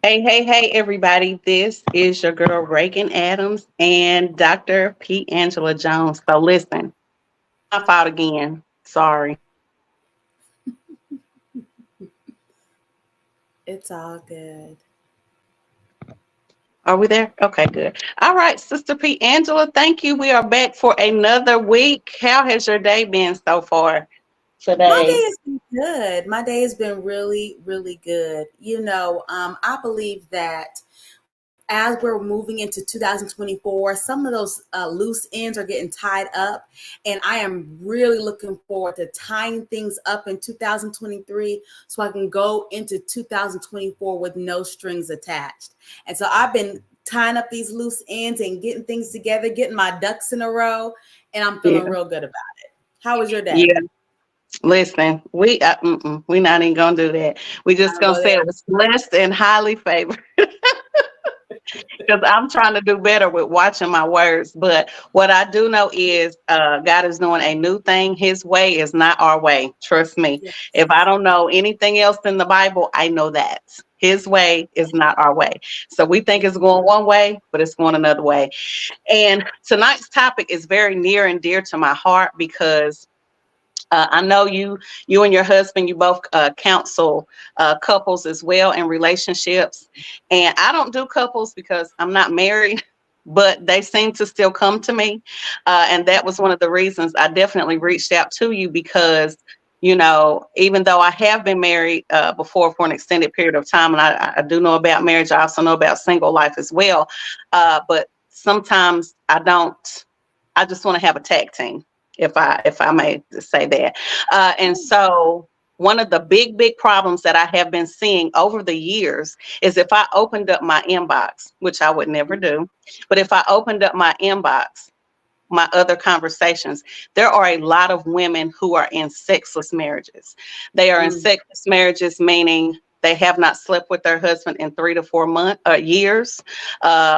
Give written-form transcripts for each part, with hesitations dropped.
Hey, everybody. This is your girl, Reagan Adams, and Dr. P. Angela Jones. So, listen, my fault again. Sorry. It's all good. Are we there? Okay, good. All right, Sister P. Angela, thank you. We are back for another week. How has your day been so far My day today? has been good. My day has been really, really good. I believe that as we're moving into 2024, some of those loose ends are getting tied up. And I am really looking forward to tying things up in 2023 so I can go into 2024 with no strings attached. And so I've been tying up these loose ends and getting things together, getting my ducks in a row, and I'm feeling Yeah. real good about it. How was your day? Yeah. Listen, we not even gonna do that. We I just don't gonna go say it there. was blessed and highly favored. Because I'm trying to do better with watching my words. But what I do know is God is doing a new thing. His way is not our way. Trust me. Yeah. If I don't know anything else in the Bible, I know that. His way is not our way. So we think it's going one way, but it's going another way. And tonight's topic is very near and dear to my heart because I know you and your husband, you both counsel couples as well in relationships. And I don't do couples because I'm not married, but they seem to still come to me. And that was one of the reasons I definitely reached out to you because, even though I have been married before for an extended period of time, and I do know about marriage, I also know about single life as well. But sometimes I just want to have a tag team, if I may say that. And so one of the big problems that I have been seeing over the years is if I opened up my inbox, which I would never do, but if I opened up my inbox, my other conversations, there are a lot of women who are in sexless marriages. They are in Mm. sexless marriages, meaning they have not slept with their husband in 3 to 4 months, years,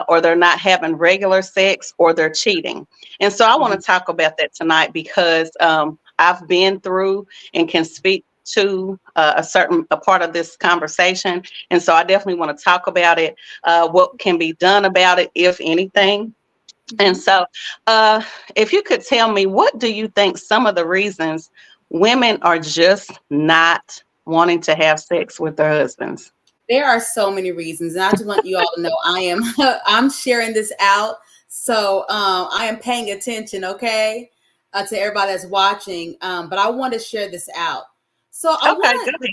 or they're not having regular sex, or they're cheating. And so I want Mhm. to talk about that tonight because I've been through and can speak to a part of this conversation. And so I definitely want to talk about it, what can be done about it, if anything. And Mhm. so, if you could tell me, what do you think some of the reasons women are just not wanting to have sex with their husbands? There are so many reasons, and I just want you all to know I am I'm sharing this out, so I am paying attention, okay, to everybody that's watching. But I want to share this out. So I Okay, want go to,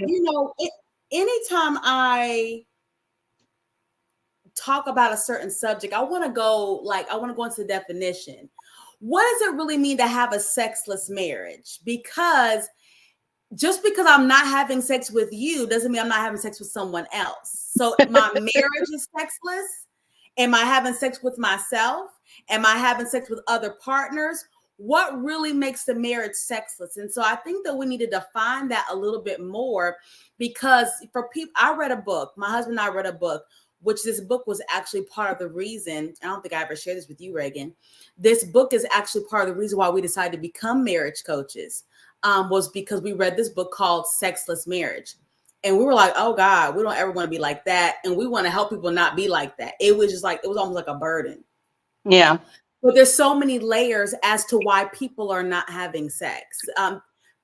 ahead. anytime I talk about a certain subject, I want to go into the definition. What does it really mean to have a sexless marriage? Because just because I'm not having sex with you doesn't mean I'm not having sex with someone else. So my marriage is sexless. Am I having sex with myself? Am I having sex with other partners? What really makes the marriage sexless? And so I think that we need to define that a little bit more because for people, I read a book, my husband and I read a book, which this book was actually part of the reason. I don't think I ever shared this with you, Reagan. This book is actually part of the reason why we decided to become marriage coaches, was because we read this book called Sexless Marriage. And we were like, oh God, we don't ever want to be like that. And we want to help people not be like that. It was just like, it was almost like a burden. Yeah. But there's so many layers as to why people are not having sex.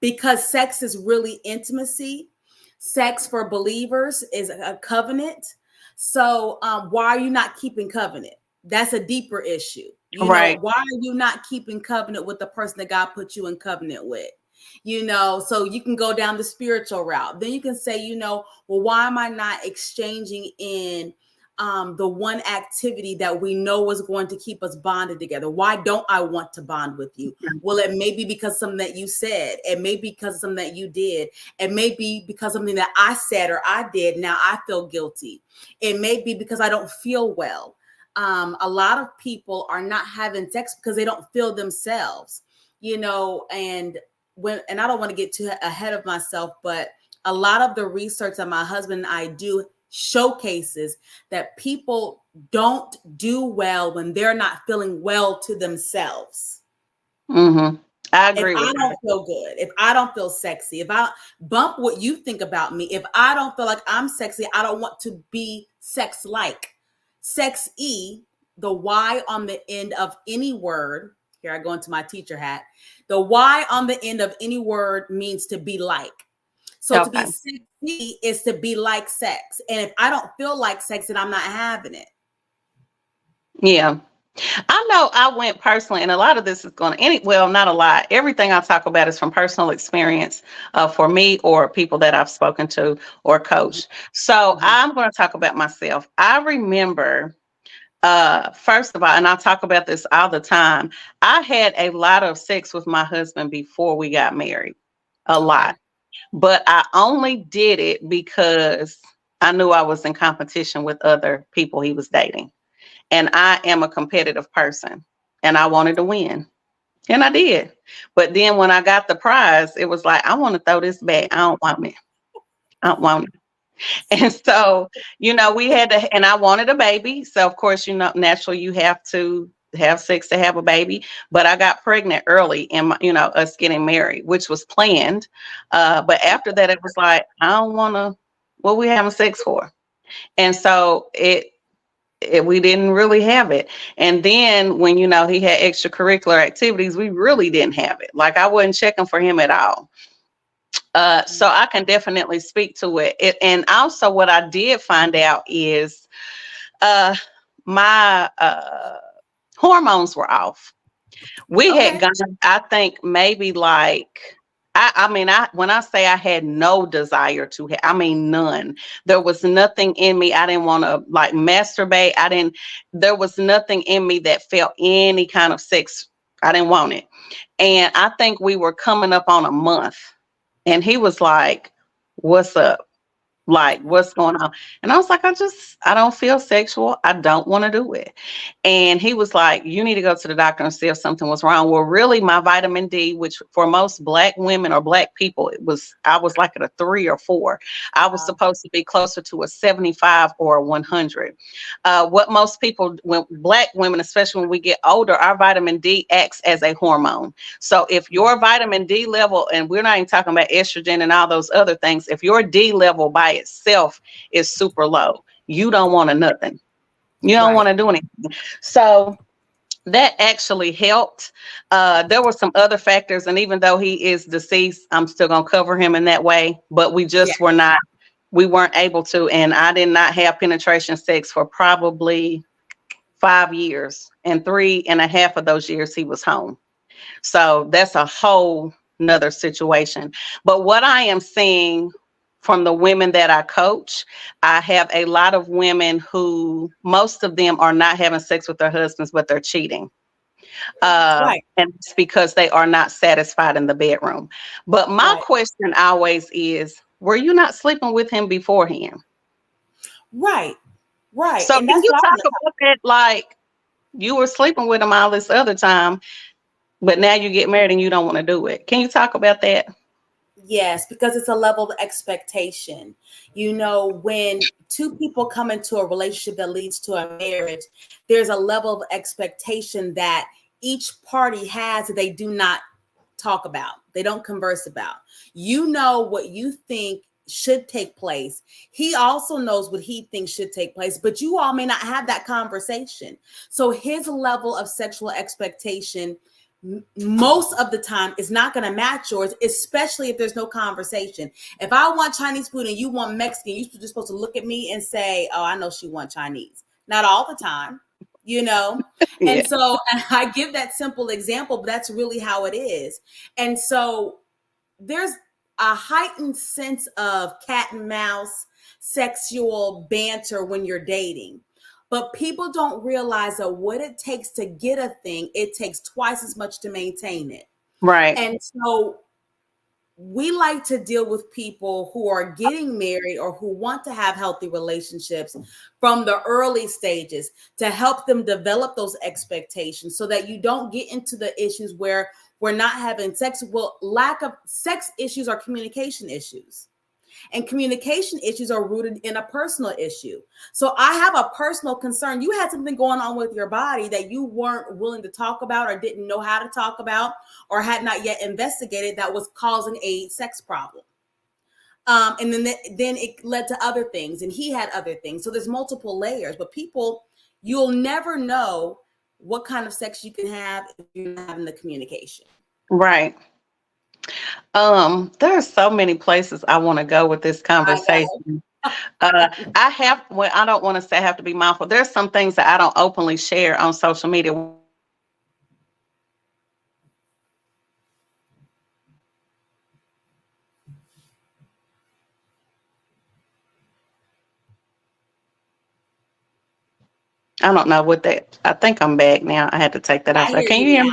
Because sex is really intimacy. Sex for believers is a covenant. So why are you not keeping covenant? That's a deeper issue. Right. Why are you not keeping covenant with the person that God put you in covenant with? So you can go down the spiritual route. Then you can say, well, why am I not exchanging in the one activity that we know is going to keep us bonded together? Why don't I want to bond with you? Well, it may be because something that you said. It may be because of something that you did. It may be because something that I said or I did. Now I feel guilty. It may be because I don't feel well. A lot of people are not having sex because they don't feel themselves, and I don't want to get too ahead of myself, but a lot of the research that my husband and I do showcases that people don't do well when they're not feeling well to themselves. Mm-hmm. I If agree with I that. don't feel good, if I don't feel sexy, if I bump what you think about me, if I don't feel like I'm sexy, I don't want to be sex like. Sex E, the Y on the end of any word. Here I go into my teacher hat. The Y on the end of any word means to be like. So to be Okay. sexy is to be like sex. And if I don't feel like sex, then I'm not having it. Yeah. I know I went personally, and a lot of this is going to, well, not a lot. Everything I talk about is from personal experience for me or people that I've spoken to or coached. So Mhm. I'm going to talk about myself. I remember, first of all, and I talk about this all the time, I had a lot of sex with my husband before we got married, a Okay. lot. But I only did it because I knew I was in competition with other people he was dating. And I am a competitive person and I wanted to win. And I did. But then when I got the prize, it was like, I want to throw this back. I don't want it. I don't want it. And so, we had to, and I wanted a baby. So, of course, naturally, you have to have sex to have a baby. But I got pregnant early in us getting married, which was planned. But after that, it was like, I don't want to, what we having sex for? And so we didn't really have it. And then when he had extracurricular activities, we really didn't have it. Like I wasn't checking for him at all. So I can definitely speak to it. And also what I did find out is my hormones were off. We had Okay. gone, I think maybe like, I mean, when I say I had no desire to I mean, none. There was nothing in me. I didn't want to like masturbate. There was nothing in me that felt any kind of sex. I didn't want it. And I think we were coming up on a month. And he was like, "What's up? Like, what's going on?" And I was like, I don't feel sexual. I don't want to do it. And he was like, "You need to go to the doctor and see if something was wrong." Well, really, my vitamin D, which for most Black women or Black people, I was like at a 3 or 4. I was Wow. supposed to be closer to a 75 or a 100. What most people, when Black women, especially when we get older, our vitamin D acts as a hormone. So if your vitamin D level, and we're not even talking about estrogen and all those other things, if your D level by itself is super low, you don't want to nothing. You don't want Right. to do anything. So that actually helped. There were some other factors, and even though he is deceased, I'm still gonna cover him in that way. But Yeah. we weren't able to, and I did not have penetration sex for probably 5 years, and 3.5 of those years he was home. So that's a whole nother situation. But what I am seeing from the women that I coach, I have a lot of women who, most of them are not having sex with their husbands, but they're cheating. Right. And it's because they are not satisfied in the bedroom. But my Right. question always is, were you not sleeping with him beforehand? Right. Right. So And can that's you what I talk want to talk. about that? Like you were sleeping with him all this other time, but now you get married and you don't want to do it. Can you talk about that? Yes, because it's a level of expectation. When two people come into a relationship that leads to a marriage, there's a level of expectation that each party has that they do not talk about, they don't converse about. You know what you think should take place. He also knows what he thinks should take place, but you all may not have that conversation. So his level of sexual expectation most of the time is not going to match yours, especially if there's no conversation. If I want Chinese food and you want Mexican, you're just supposed to look at me and say, "Oh, I know she wants Chinese." Not all the time, you know. Yeah. And so and I give that simple example, but that's really how it is. And so there's a heightened sense of cat and mouse sexual banter when you're dating. But people don't realize that what it takes to get a thing, it takes twice as much to maintain it. Right. And so we like to deal with people who are getting married or who want to have healthy relationships from the early stages to help them develop those expectations so that you don't get into the issues where we're not having sex. Well, lack of sex issues are communication issues. And communication issues are rooted in a personal issue. So I have a personal concern. You had something going on with your body that you weren't willing to talk about or didn't know how to talk about or had not yet investigated that was causing a sex problem. And then it led to other things, and he had other things. So there's multiple layers, but you'll never know what kind of sex you can have if you're not having the communication. Right. There are so many places I want to go with this conversation. I don't want to say I have to be mindful. There's some things that I don't openly share on social media. I don't know what that. I think I'm back now. I had to take that off. Can you hear me?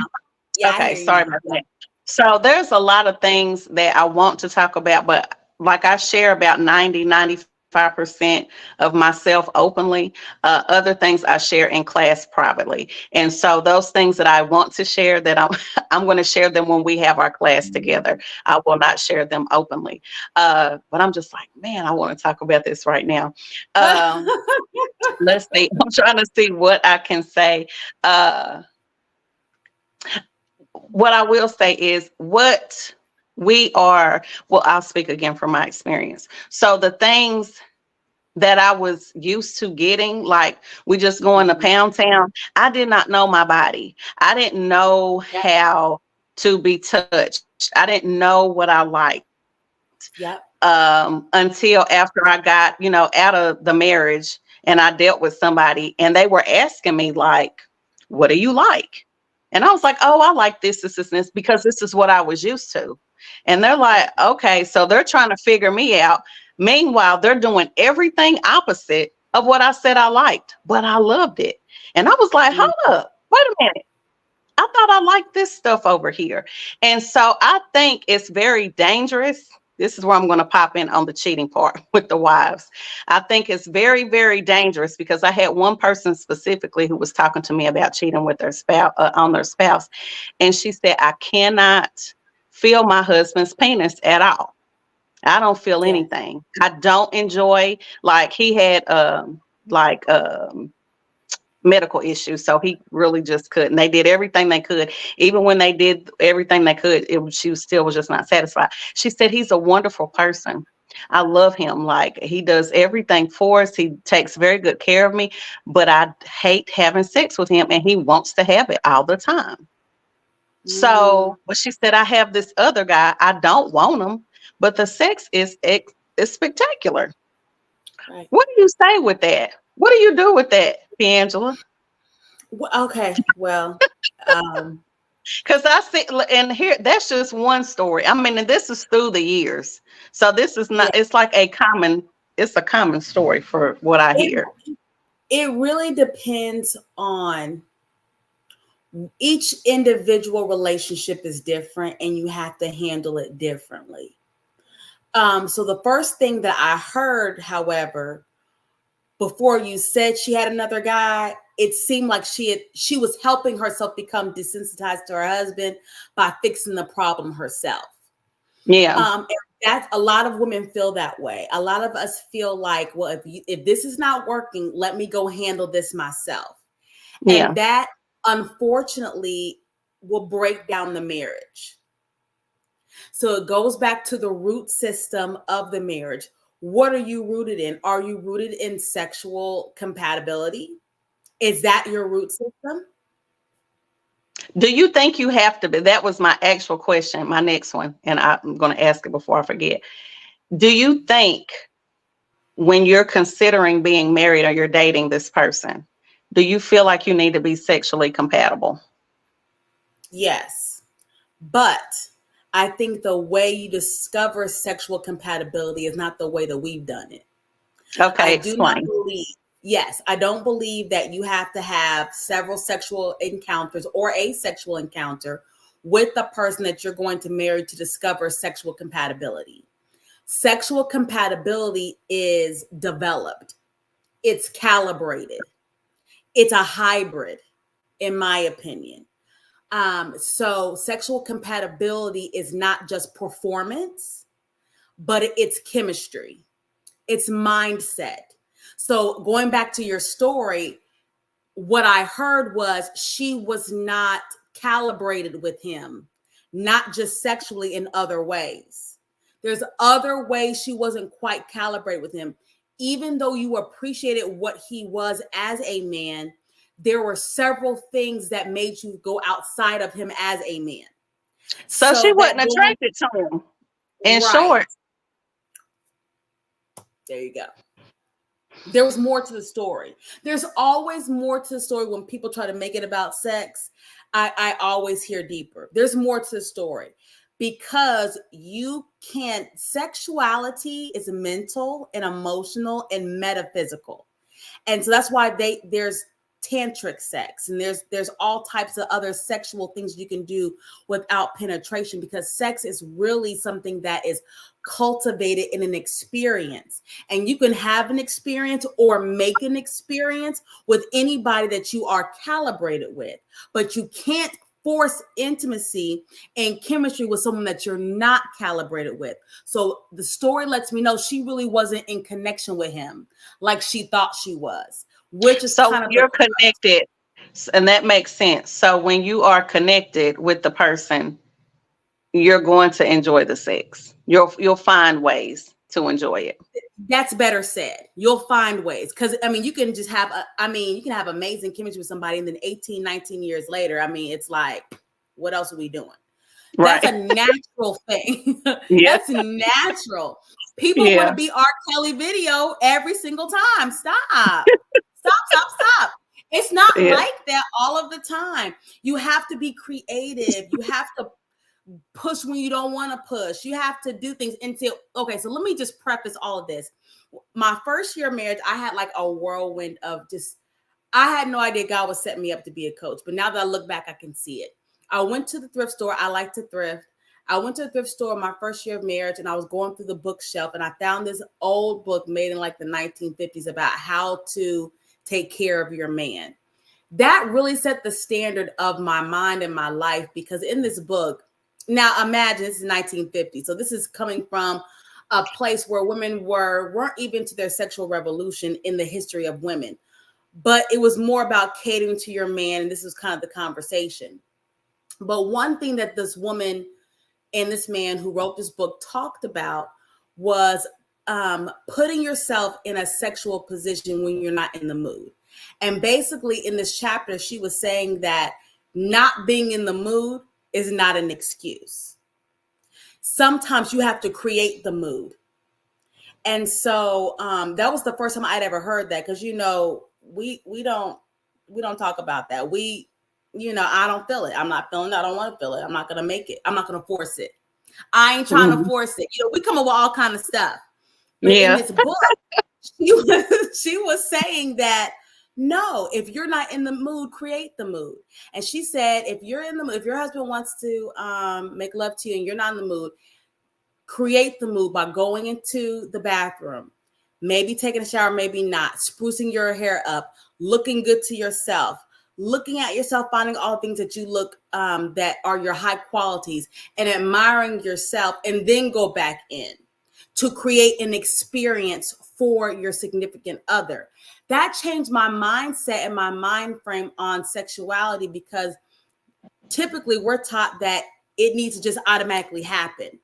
Yeah, okay, sorry about that. So there's a lot of things that I want to talk about, but like I share about 95% of myself openly. Other things I share in class privately. And so those things that I want to share, that I'm going to share them when we have our class together. I will not share them openly. But I'm just like, man, I want to talk about this right now. Let's see. I'm trying to see what I can say. What I will say is what I'll speak again from my experience. So the things that I was used to getting, like we just going to Pound Town, I did not know my body. I didn't know how to be touched. I didn't know what I liked. Yep. Until after I got, out of the marriage and I dealt with somebody and they were asking me like, what do you like? And I was like, oh, I like this, because this is what I was used to. And they're like, okay, so they're trying to figure me out. Meanwhile, they're doing everything opposite of what I said I liked, but I loved it. And I was like, hold up, wait a minute. I thought I liked this stuff over here. And so I think it's very dangerous. This is where I'm going to pop in on the cheating part with the wives. I think it's very, very dangerous because I had one person specifically who was talking to me about cheating with their spouse, on their spouse. And she said, I cannot feel my husband's penis at all. I don't feel anything. I don't enjoy, like he had medical issues, so he really just couldn't. They did everything they could. Even when they did everything they could, she still was just not satisfied. She said, he's a wonderful person. I love him. Like, he does everything for us. He takes very good care of me, but I hate having sex with him, and he wants to have it all the time. So, but she said, I have this other guy. I don't want him, but the sex is spectacular. Right. What do you say with that? What do you do with that, Angela? Okay, well, because I see, and here, that's just one story. I mean, and this is through the years, so this is not. It's like a common story for what I hear. It really depends on each individual relationship is different, and you have to handle it differently. So the first thing that I heard, however, before you said she had another guy, it seemed like she was helping herself become desensitized to her husband by fixing the problem herself. Yeah. That's a lot of women feel that way. A lot of us feel like, well, if this is not working, let me go handle this myself. Yeah. And that unfortunately will break down the marriage. So it goes back to the root system of the marriage. What are you rooted in? Are you rooted in sexual compatibility? Is that your root system? Do you think you have to be? That was my actual question, my next one, and I'm going to ask it before I forget. Do you think when you're considering being married or you're dating this person, do you feel like you need to be sexually compatible? Yes, but I think the way you discover sexual compatibility is not the way that we've done it. Okay, explain. I don't believe that you have to have several sexual encounters or a sexual encounter with the person that you're going to marry to discover sexual compatibility. Sexual compatibility is developed. It's calibrated. It's a hybrid, in my opinion. So sexual compatibility is not just performance, but it's chemistry, it's mindset. So going back to your story, what I heard was she was not calibrated with him, not just sexually, in other ways. There's other ways she wasn't quite calibrated with him. Even though you appreciated what he was as a man, there were several things that made you go outside of him as a man. So she wasn't attracted to him. In short. There you go. There was more to the story. There's always more to the story when people try to make it about sex. I always hear deeper. There's more to the story because you can't, sexuality is mental and emotional and metaphysical. And so that's why there's tantric sex and there's all types of other sexual things you can do without penetration, because sex is really something that is cultivated in an experience, and you can have an experience or make an experience with anybody that you are calibrated with, but you can't force intimacy and chemistry with someone that you're not calibrated with. So the story lets me know she really wasn't in connection with him like she thought she was, which is so kind of you're connected, and that makes sense. So when you are connected with the person, you're going to enjoy the sex. You'll find ways to enjoy it. That's better said. You'll find ways. Because, I mean, you can just have, you can have amazing chemistry with somebody, and then 18, 19 years later, I mean, it's like, what else are we doing? Right. That's a natural thing. Yeah. That's natural. People want to be R. Kelly video every single time. Stop. Stop. It's not like that all of the time. You have to be creative. You have to push when you don't want to push. You have to do things until, okay, so let me just preface all of this. My first year of marriage, I had like a whirlwind of just, I had no idea God was setting me up to be a coach. But now that I look back, I can see it. I went to the thrift store. I like to thrift. I went to the thrift store my first year of marriage, and I was going through the bookshelf, and I found this old book made in like the 1950s about how to take care of your man. That really set the standard of my mind and my life, because in this book, now imagine this is 1950. So this is coming from a place where women weren't even to their sexual revolution in the history of women, but it was more about catering to your man. And this was kind of the conversation. But one thing that this woman and this man who wrote this book talked about was putting yourself in a sexual position when you're not in the mood. And basically in this chapter, she was saying that not being in the mood is not an excuse. Sometimes you have to create the mood. And so that was the first time I'd ever heard that, because, you know, we don't talk about that. I don't feel it. I'm not feeling it. I don't want to feel it. I'm not going to make it. I'm not going to force it. I ain't trying to force it. You know, we come up with all kind of stuff. But in this book, she was saying that, no, if you're not in the mood, create the mood. And she said, if you're in the mood, if your husband wants to make love to you and you're not in the mood, create the mood by going into the bathroom, maybe taking a shower, maybe not, sprucing your hair up, looking good to yourself, looking at yourself, finding all things that you look that are your high qualities, and admiring yourself, and then go back in to create an experience for your significant other. That changed my mindset and my mind frame on sexuality, because typically we're taught that it needs to just automatically happen.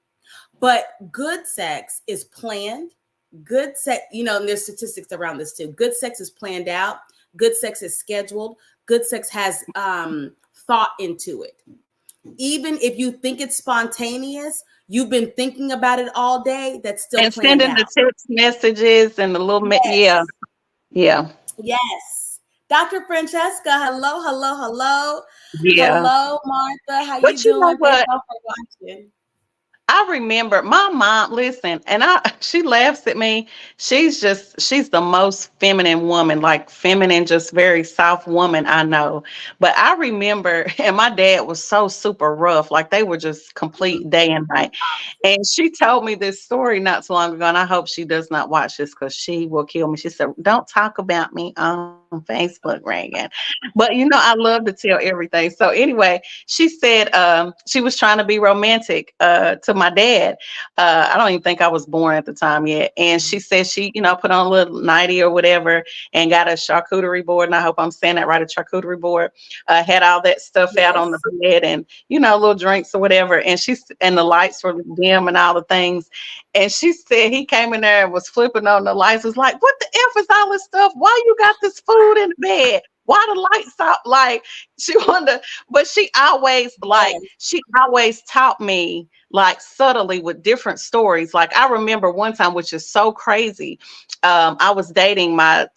But good sex is planned. Good sex, and there's statistics around this too. Good sex is planned out. Good sex is scheduled. Good sex has thought into it. Even if you think it's spontaneous, you've been thinking about it all day, that's still and planned sending out. the text messages and the little Yes. Dr. Francesca, hello. Yeah. Hello, Martha. How But you you know doing? what? Thank y'all for watching. I remember my mom, listen, and she laughs at me. She's the most feminine woman, like feminine, just very soft woman I know. But I remember, and my dad was so super rough, like they were just complete day and night. And she told me this story not so long ago, and I hope she does not watch this because she will kill me. She said, "Don't talk about me on Facebook, Reagan. But you know, I love to tell everything. So anyway, she said she was trying to be romantic to my dad. I don't even think I was born at the time yet. And she said she, you know, put on a little nightie or whatever and got a charcuterie board. And I hope I'm saying that right, a charcuterie board. Had all that stuff out on the Yes. bed and, you know, little drinks or whatever. And the lights were dim and all the things. And she said he came in there and was flipping on the lights. Was like, what the F is all this stuff? Why you got this food in the bed? Why the lights out? Like she wanted, but she always taught me like subtly with different stories. Like I remember one time, which is so crazy. I was dating my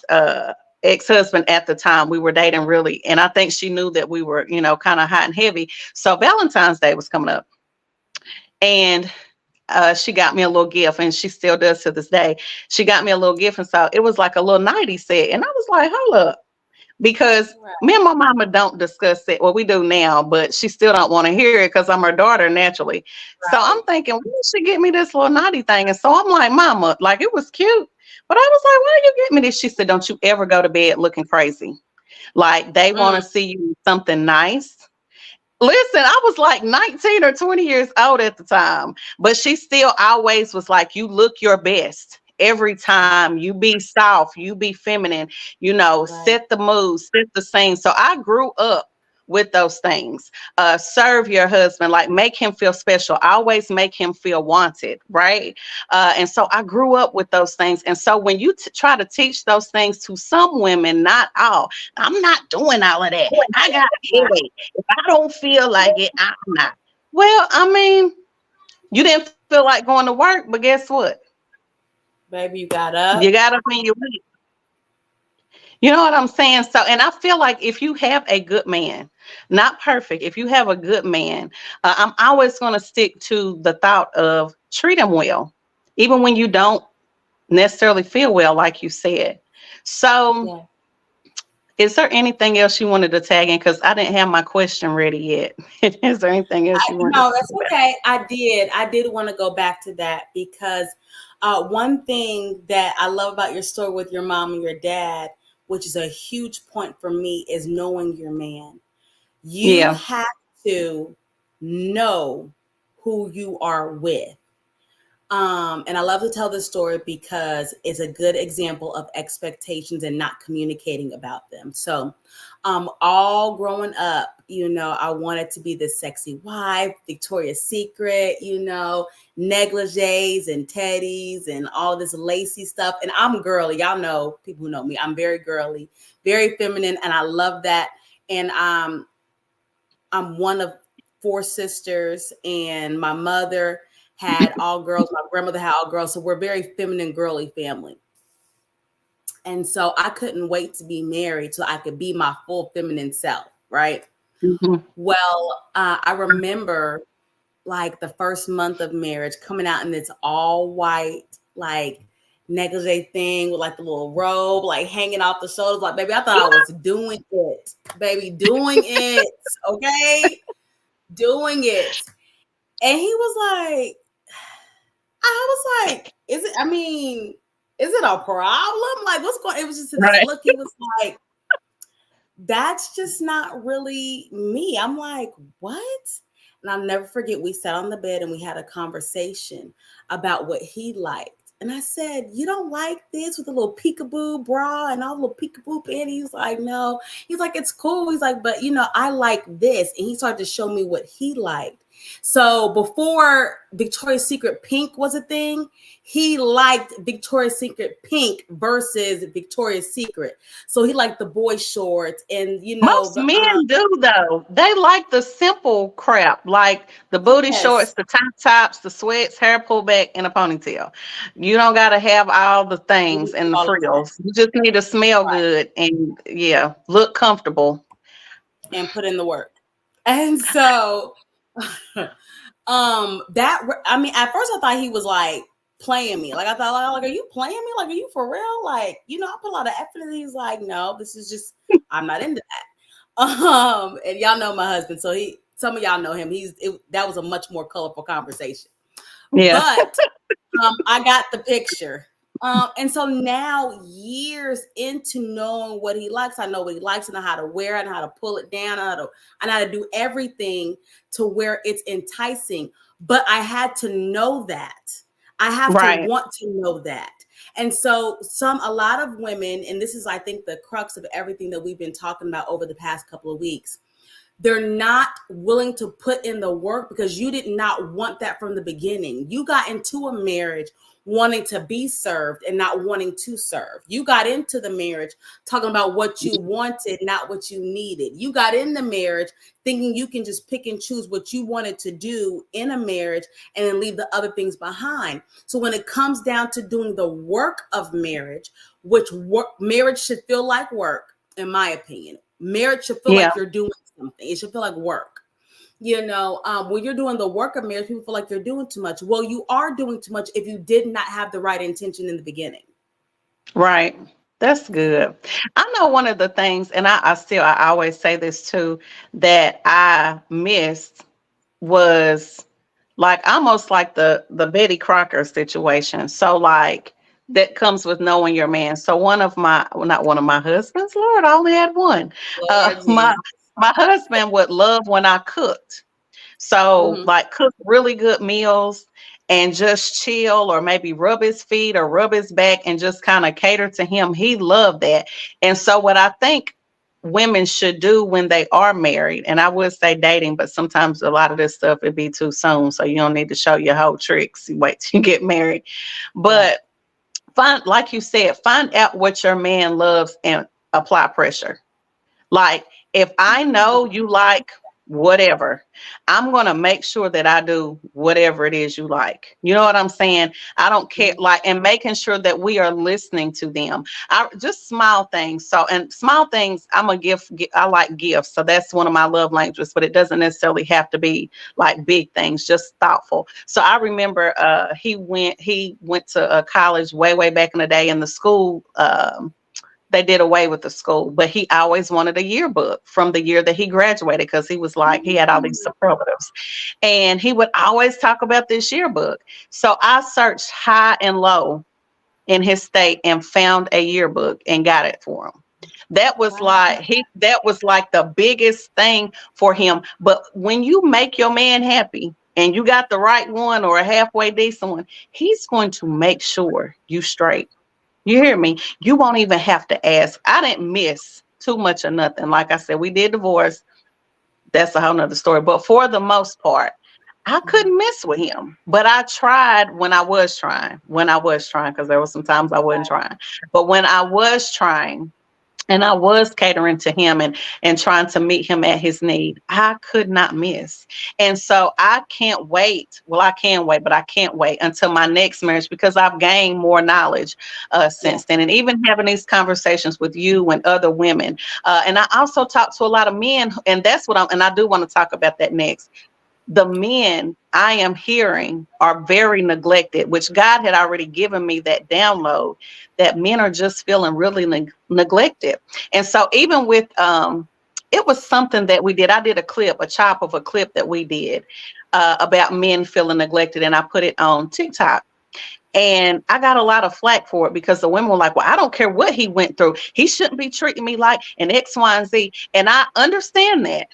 ex-husband at the time. We were dating really, and I think she knew that we were, you know, kind of hot and heavy. So Valentine's Day was coming up, and she got me a little gift, and she still does to this day. She got me a little gift, and so it was like a little nightie set, and I was like, hold up. Because me and my mama don't discuss it. Well, we do now, but she still don't want to hear it because I'm her daughter naturally. Right. So I'm thinking, why did she get me this little naughty thing? And so I'm like, Mama, like it was cute. But I was like, why did you get me this? She said, don't you ever go to bed looking crazy. Like they want to see you something nice. Listen, I was like 19 or 20 years old at the time, but she still always was like, you look your best. Every time you be soft, you be feminine, you know, right. Set the mood, set the scene. So I grew up with those things. Serve your husband, like make him feel special, always make him feel wanted, right? And so I grew up with those things. And so when you try to teach those things to some women, not all, I'm not doing all of that. I got it. If I don't feel like it, I'm not. Well, I mean, you didn't feel like going to work, but guess what? Baby, you got up. You got up in your week. You know what I'm saying? So, and I feel like if you have a good man, not perfect, if you have a good man, I'm always going to stick to the thought of treat him well, even when you don't necessarily feel well, like you said. So, Is there anything else you wanted to tag in? Because I didn't have my question ready yet. Is there anything else you wanted? No, that's okay. I did want to go back to that because one thing that I love about your story with your mom and your dad, which is a huge point for me, is knowing your man. You have to know who you are with. And I love to tell this story because it's a good example of expectations and not communicating about them. So all growing up, you know, I wanted to be this sexy wife, Victoria's Secret, you know, negligees and teddies and all this lacy stuff. And I'm girly. Y'all know, people who know me, I'm very girly, very feminine. And I love that. And I'm one of 4 sisters, and my mother had all girls. My grandmother had all girls. So we're a very feminine, girly family. And so I couldn't wait to be married so I could be my full feminine self, right? Mm-hmm. Well, I remember like the first month of marriage coming out in this all white, like negligee thing with like the little robe, like hanging off the shoulders. Like, baby, I thought I was doing it. Baby, doing it. Okay? Doing it. And he was like, I was like, is it a problem? Like, what's going on? It was just this look. He was like, that's just not really me. I'm like, what? And I'll never forget, we sat on the bed and we had a conversation about what he liked. And I said, you don't like this with a little peekaboo bra and all the little peekaboo panties? He's like, no. He's like, it's cool. He's like, but you know, I like this. And he started to show me what he liked. So before Victoria's Secret pink was a thing, he liked Victoria's Secret pink versus Victoria's Secret. So he liked the boy shorts, and you know, most men do though. They like the simple crap, like the booty shorts, the tank tops, the sweats, hair pulled back, and a ponytail. You don't got to have all the things and the frills. You just need to smell good and look comfortable and put in the work. And so at first I thought he was like playing me. Like I thought, like, are you playing me? Like, are you for real? Like, you know, I put a lot of effort in. He's like, no, this is just, I'm not into that. And y'all know my husband, so some of y'all know him. That was a much more colorful conversation. Yeah. But I got the picture. And so now, years into knowing what he likes, I know what he likes, and how to wear it, and how to pull it down, and how to do everything to where it's enticing. But I had to know that. I have to Right. want to know that. And so a lot of women, and this is, I think, the crux of everything that we've been talking about over the past couple of weeks, they're not willing to put in the work because you did not want that from the beginning. You got into a marriage wanting to be served and not wanting to serve. You got into the marriage talking about what you wanted, not what you needed. You got in the marriage thinking you can just pick and choose what you wanted to do in a marriage and then leave the other things behind. So when it comes down to doing the work of marriage, marriage should feel like work, in my opinion. Marriage should feel Yeah. like you're doing something. It should feel like work. When you're doing the work of marriage, people feel like you're doing too much. Well, you are doing too much if you did not have the right intention in the beginning. Right. That's good. I know one of the things, and I always say this too, that I missed was like almost like the Betty Crocker situation. So like that comes with knowing your man. So not one of my husbands, Lord, I only had one. Lord My Jesus. husband would love when I cooked. So Mhm. like cook really good meals and just chill, or maybe rub his feet or rub his back and just kind of cater to him. He loved that. And so what I think women should do when they are married, and I would say dating, but sometimes a lot of this stuff would be too soon. So you don't need to show your whole tricks. You wait till you get married. Right. But like you said, find out what your man loves and apply pressure. Like, if I know you like whatever, I'm going to make sure that I do whatever it is you like. You know what I'm saying? I don't care. Like, and making sure that we are listening to them. I just small things. So, and small things, I'm a gift. I like gifts. So that's one of my love languages, but it doesn't necessarily have to be like big things, just thoughtful. So I remember he went to a college way back in the day, in the school. They did away with the school, but he always wanted a yearbook from the year that he graduated, because he was like, he had all these superlatives, and he would always talk about this yearbook. So I searched high and low in his state and found a yearbook and got it for him. Wow. That was like the biggest thing for him. But when you make your man happy and you got the right one or a halfway decent one, he's going to make sure you straight. You hear me? You won't even have to ask. I didn't miss too much of nothing. Like I said, we did divorce. That's a whole nother story. But for the most part, I couldn't miss with him. But I tried when I was trying. Because there were some times I wasn't trying. But when I was trying, and I was catering to him and trying to meet him at his need, I could not miss. And so I can't wait. Well, I can wait, but I can't wait until my next marriage, because I've gained more knowledge Yeah. since then. And even having these conversations with you and other women. And I also talk to a lot of men, and I do want to talk about that next. The men I am hearing are very neglected, which God had already given me that download, that men are just feeling really neglected. And so even with, it was something that we did. I did a chop of a clip that we did about men feeling neglected, and I put it on TikTok. And I got a lot of flack for it, because the women were like, well, I don't care what he went through. He shouldn't be treating me like an X, Y, and Z. And I understand that.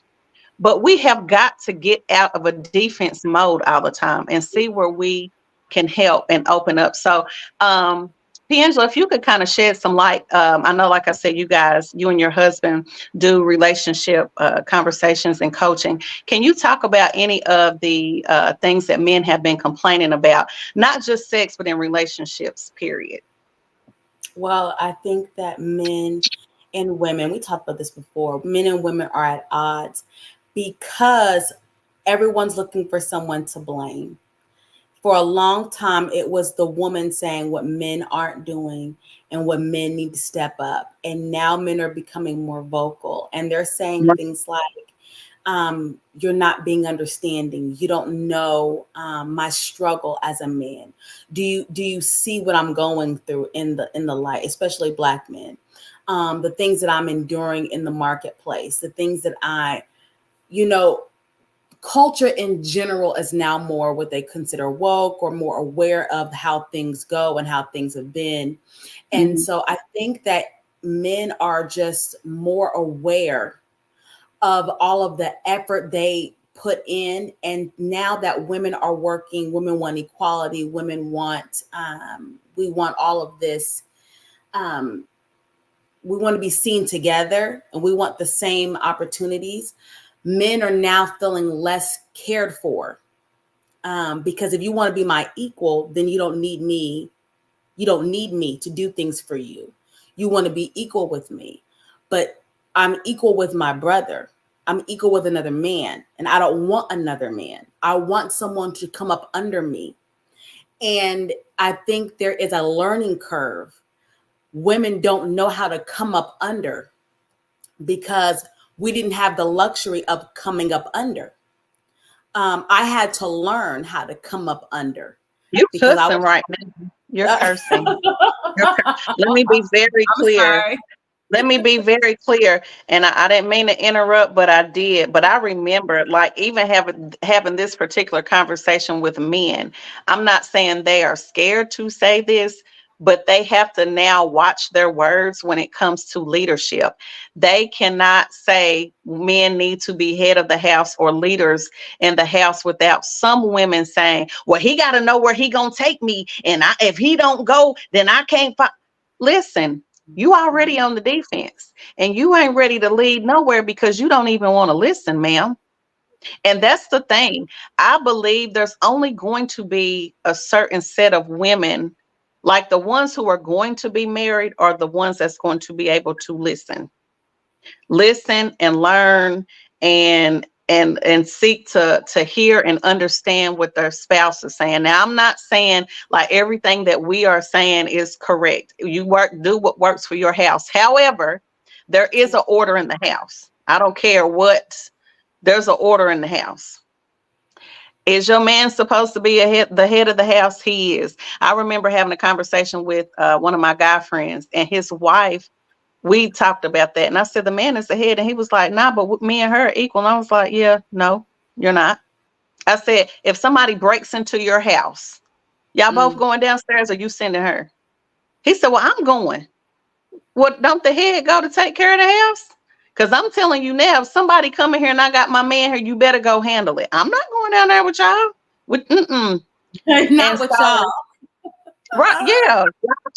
But we have got to get out of a defense mode all the time and see where we can help and open up. So, Piangela, if you could kind of shed some light. I know, like I said, you and your husband do relationship conversations and coaching. Can you talk about any of the things that men have been complaining about, not just sex, but in relationships, period? Well, I think that men and women, we talked about this before, men and women are at odds because everyone's looking for someone to blame. For a long time, it was the woman saying what men aren't doing and what men need to step up. And now men are becoming more vocal, and they're saying things like, you're not being understanding. You don't know my struggle as a man. Do you see what I'm going through in the light, especially Black men? The things that I'm enduring in the marketplace, the things that you know, culture in general is now more what they consider woke or more aware of how things go and how things have been. And so I think that men are just more aware of all of the effort they put in. And now that women are working, women want equality, women want, we want all of this. We want to be seen together and we want the same opportunities. Men are now feeling less cared for, because if you want to be my equal, then you don't need me. You don't need me to do things for you. You want to be equal with me, but I'm equal with my brother. I'm equal with another man, and I don't want another man. I want someone to come up under me. And I think there is a learning curve. Women don't know how to come up under because we didn't have the luxury of coming up under. I had to learn how to come up under. You cursing right now. You're cursing. Let me be very clear. Sorry. Let me be very clear. And I didn't mean to interrupt, but I did. But I remember, like, even having this particular conversation with men. I'm not saying they are scared to say this, but they have to now watch their words when it comes to leadership. They cannot say men need to be head of the house or leaders in the house without some women saying, well, he got to know where he gonna take me. And if he don't go, then I can't find. Listen, you already on the defense and you ain't ready to lead nowhere because you don't even want to listen, ma'am. And that's the thing. I believe there's only going to be a certain set of women, like the ones who are going to be married are the ones that's going to be able to listen and learn and seek to hear and understand what their spouse is saying. Now, I'm not saying like everything that we are saying is correct. You do what works for your house. However, there is an order in the house. I don't care what, there's an order in the house. Is your man supposed to be the head of the house? He is. I remember having a conversation with one of my guy friends and his wife. We talked about that. And I said, the man is the head. And he was like, nah, but me and her are equal. And I was like, yeah, no, you're not. I said, if somebody breaks into your house, y'all both going downstairs or you sending her? He said, well, I'm going. Well, don't the head go to take care of the house? Because I'm telling you now, if somebody come in here and I got my man here, you better go handle it. I'm not going down there with y'all. Not with y'all. Right, yeah.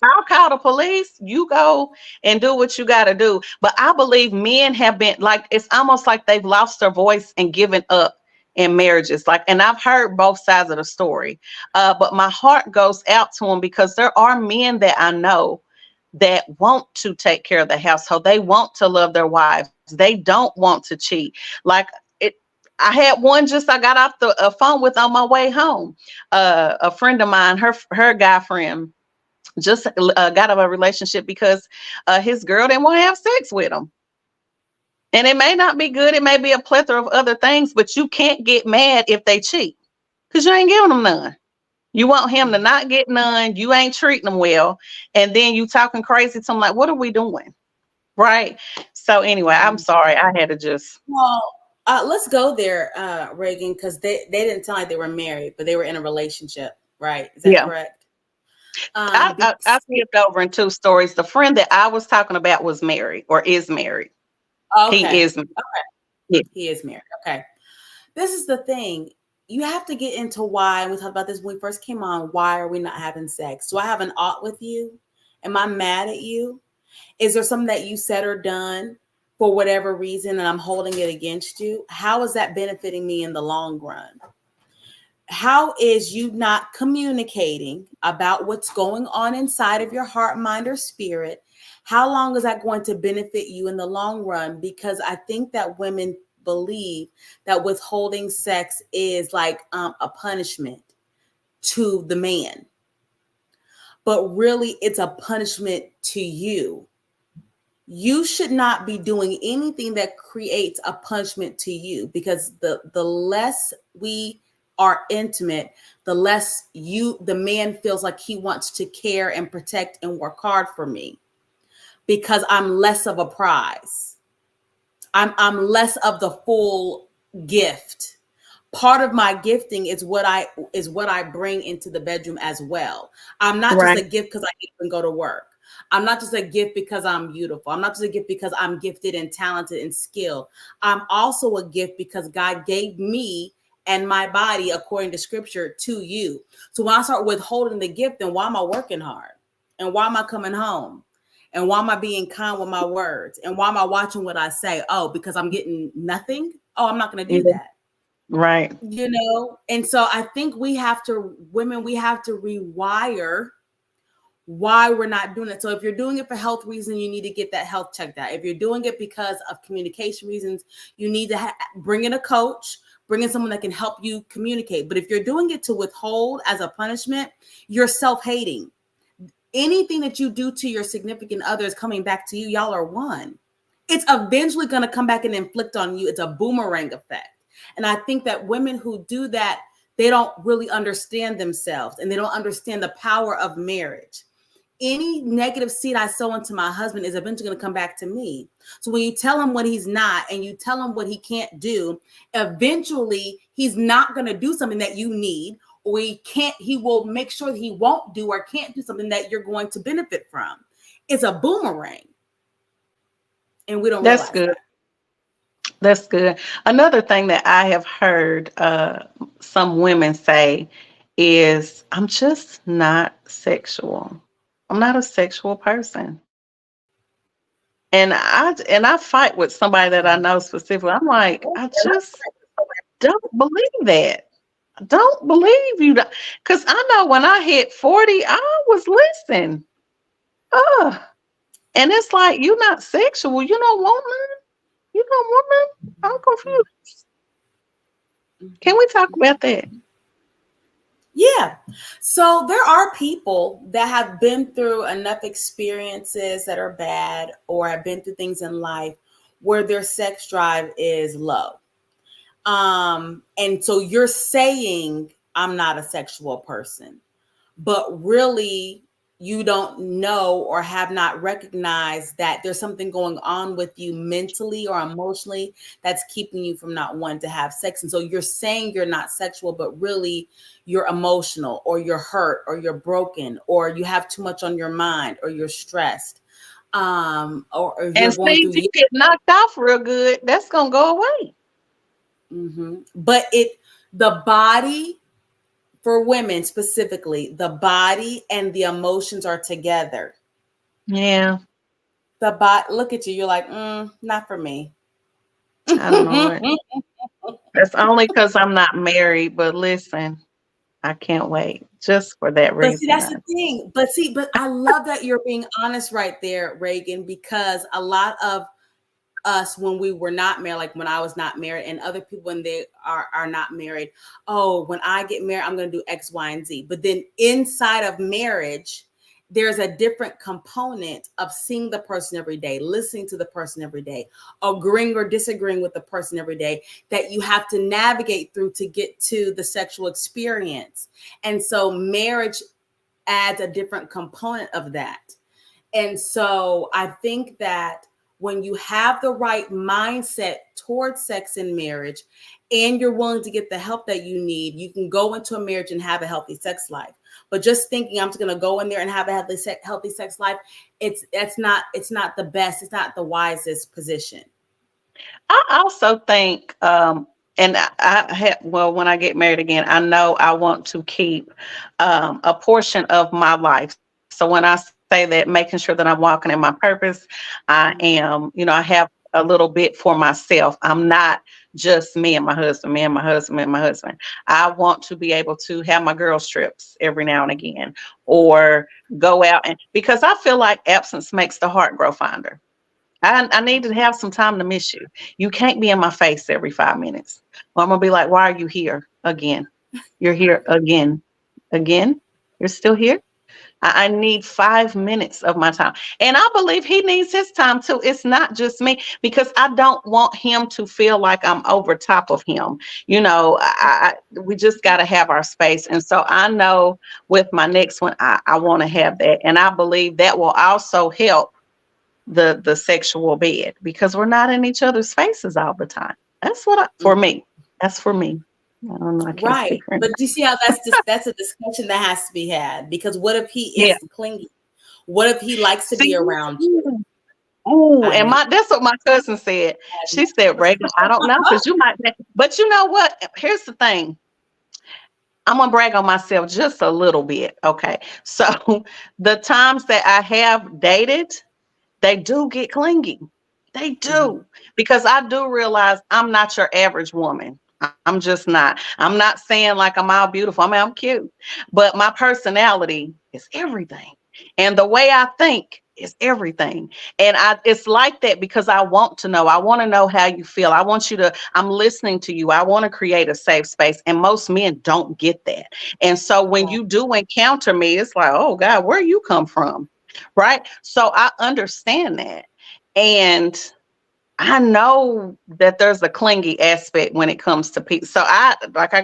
I'll call the police. You go and do what you got to do. But I believe men have been like, it's almost like they've lost their voice and given up in marriages. Like, and I've heard both sides of the story. But my heart goes out to them because there are men that I know that want to take care of the household. They want to love their wives. They don't want to cheat. Like I had one I got off the phone with on my way home. A friend of mine, her guy friend, just got out of a relationship because his girl didn't want to have sex with him. And it may not be good. It may be a plethora of other things, but you can't get mad if they cheat because you ain't giving them none. You want him to not get none. You ain't treating them well. And then you talking crazy to him like, what are we doing? Right. So anyway, I'm sorry. I had to just. Well, let's go there, Reagan, because they didn't sound like they were married, but they were in a relationship. Right. Is that correct? I skipped over in two stories. The friend that I was talking about was married or is married. Okay. He is married. Okay. Yeah. He is married. Okay. This is the thing. You have to get into why. We talked about this when we first came on. Why are we not having sex? Do I have an ought with you? Am I mad at you? Is there something that you said or done for whatever reason and I'm holding it against you? How is that benefiting me in the long run? How is you not communicating about what's going on inside of your heart, mind, or spirit? How long is that going to benefit you in the long run? Because I think that women believe that withholding sex is like a punishment to the man. But really, it's a punishment to you. You should not be doing anything that creates a punishment to you, because the less we are intimate, the less the man feels like he wants to care and protect and work hard for me, because I'm less of a prize. I'm less of the full gift. part of my gifting is what I bring into the bedroom as well. I'm not Right. just a gift because I get up and go to work. I'm not just a gift because I'm beautiful. I'm not just a gift because I'm gifted and talented and skilled. I'm also a gift because God gave me and my body, according to scripture, to you. So when I start withholding the gift, then why am I working hard? And why am I coming home? And why am I being kind with my words? And why am I watching what I say? Oh, because I'm getting nothing? Oh, I'm not going to do Yeah. that. Right. You know? And so I think we have to rewire why we're not doing it. So if you're doing it for health reasons, you need to get that health checked out. If you're doing it because of communication reasons, you need to bring in a coach, bring in someone that can help you communicate. But if you're doing it to withhold as a punishment, you're self-hating. Anything that you do to your significant other is coming back to you. Y'all are one. It's eventually going to come back and inflict on you. It's a boomerang effect. And I think that women who do that, they don't really understand themselves and they don't understand the power of marriage. Any negative seed I sow into my husband is eventually going to come back to me. So when you tell him what he's not and you tell him what he can't do, eventually he's not going to do something that you need, or he will make sure that he won't do or can't do something that you're going to benefit from. It's a boomerang. And we don't That's realize good. that. That's good. Another thing that I have heard some women say is, I'm just not sexual. I'm not a sexual person. And I fight with somebody that I know specifically. I'm like, I just don't believe that. I don't believe you. Because I know when I hit 40, I was listening. Oh, and it's like, you're not sexual. You don't want none. You don't want none. I'm confused. Can we talk about that? Yeah. So there are people that have been through enough experiences that are bad or have been through things in life where their sex drive is low. And so you're saying I'm not a sexual person, but really you don't know or have not recognized that there's something going on with you mentally or emotionally that's keeping you from not wanting to have sex. And so you're saying you're not sexual, but really you're emotional, or you're hurt, or you're broken, or you have too much on your mind, or you're stressed. Or you're And going see, through. if you get knocked off real good, that's gonna go away. But the body, for women specifically, the body and the emotions are together. Yeah, The body, look at you, you're like, not for me. I know it. That's only because I'm not married. But listen, I can't wait just for that But see, reason. that's the thing. But I love that you're being honest right there, Reagan, because a lot of us, when we were not married, like when I was not married, and other people when they are not married, oh, when I get married, I'm going to do X, Y, and Z. But then inside of marriage, there's a different component of seeing the person every day, listening to the person every day, agreeing or disagreeing with the person every day, that you have to navigate through to get to the sexual experience. And so marriage adds a different component of that. And so I think that when you have the right mindset towards sex and marriage, and you're willing to get the help that you need, you can go into a marriage and have a healthy sex life. But just thinking I'm just going to go in there and have a healthy sex life, it's not the best. It's not the wisest position. I also think, and when I get married again, I know I want to keep a portion of my life. So when I say that, making sure that I'm walking in my purpose, I am, I have a little bit for myself. I'm not just me and my husband, me and my husband and my husband. I want to be able to have my girls trips every now and again, or go out, and because I feel like absence makes the heart grow fonder. I need to have some time to miss you. You can't be in my face every 5 minutes. Well, I'm gonna be like, why are you here again? You're here again. Again? You're still here? I need 5 minutes of my time. And I believe he needs his time too. It's not just me, because I don't want him to feel like I'm over top of him. We just got to have our space. And so I know with my next one, I want to have that. And I believe that will also help the sexual bed, because we're not in each other's faces all the time. For me. That's for me. I don't know. I can't Right. speak for him. But do you see how that's a discussion that has to be had? Because what if he Yeah. is clingy? What if he likes to be See, around you? oh, I and know. that's what my cousin said. She said, Reagan, I don't know, because you might, but you know what? Here's the thing. I'm gonna brag on myself just a little bit. Okay. So the times that I have dated, they do get clingy. They do. Because I do realize I'm not your average woman. I'm just not. I'm not saying like I'm all beautiful. I mean, I'm cute, but my personality is everything. And the way I think is everything. And it's like that because I want to know. I want to know how you feel. I want you to, I'm listening to you. I want to create a safe space. And most men don't get that. And so when you do encounter me, it's like, oh God, where you come from? Right. So I understand that. And I know that there's a clingy aspect when it comes to people. So I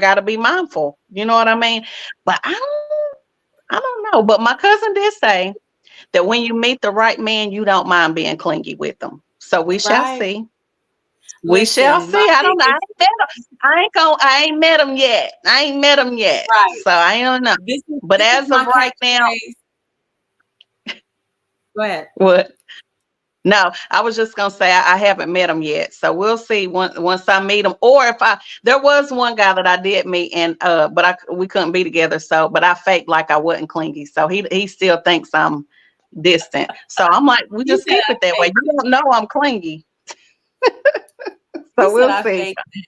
gotta be mindful. You know what I mean? But I don't know. But my cousin did say that when you meet the right man, you don't mind being clingy with them. So we shall Right. see. We shall Listen, my see. I don't know. biggest, I ain't met him yet. I ain't met him yet. right. So I don't know. But This is as my of right now, catchphrase. Go ahead. what? No, I was just gonna say I haven't met him yet, so we'll see once I meet him. Or if there was one guy that I did meet, and but we couldn't be together. So, but I faked like I wasn't clingy, so he still thinks I'm distant. So I'm like, we You just said keep it that way. You don't know I'm clingy, so we'll I see. faked it.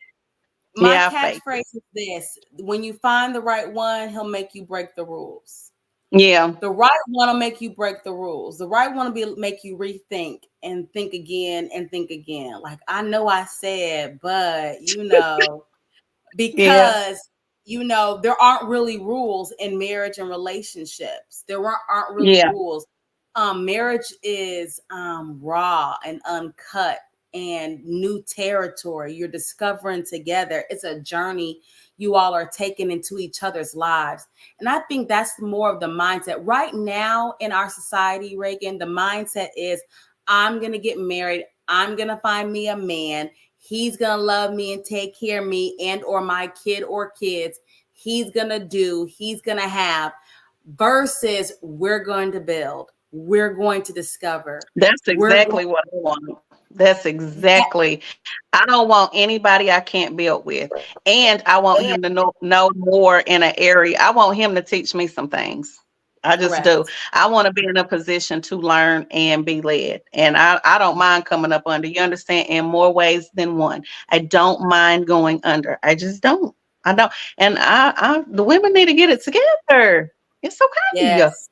My Yeah, I faked. catchphrase is this: when you find the right one, he'll make you break the rules. Yeah, The right one will make you break the rules. The right one will make you rethink and think again and think again. Like, I know I said, but yeah, because there aren't really rules in marriage and relationships. There aren't really yeah. rules. Marriage is raw and uncut and new territory. You're discovering together. It's a journey you all are taking into each other's lives. And I think that's more of the mindset right now in our society, Reagan. The mindset is, I'm going to get married. I'm going to find me a man. He's going to love me and take care of me and or my kid or kids. He's going to have, versus we're going to build. We're going to discover. That's exactly what I want. That's exactly. I don't want anybody I can't build with, and I want him to know more in an area. I want him to teach me some things. I just do. Correct. I want to be in a position to learn and be led, and I don't mind coming up under. You understand? In more ways than one. I don't mind going under. I just don't. I don't. And the women need to get it together. It's okay. Yes.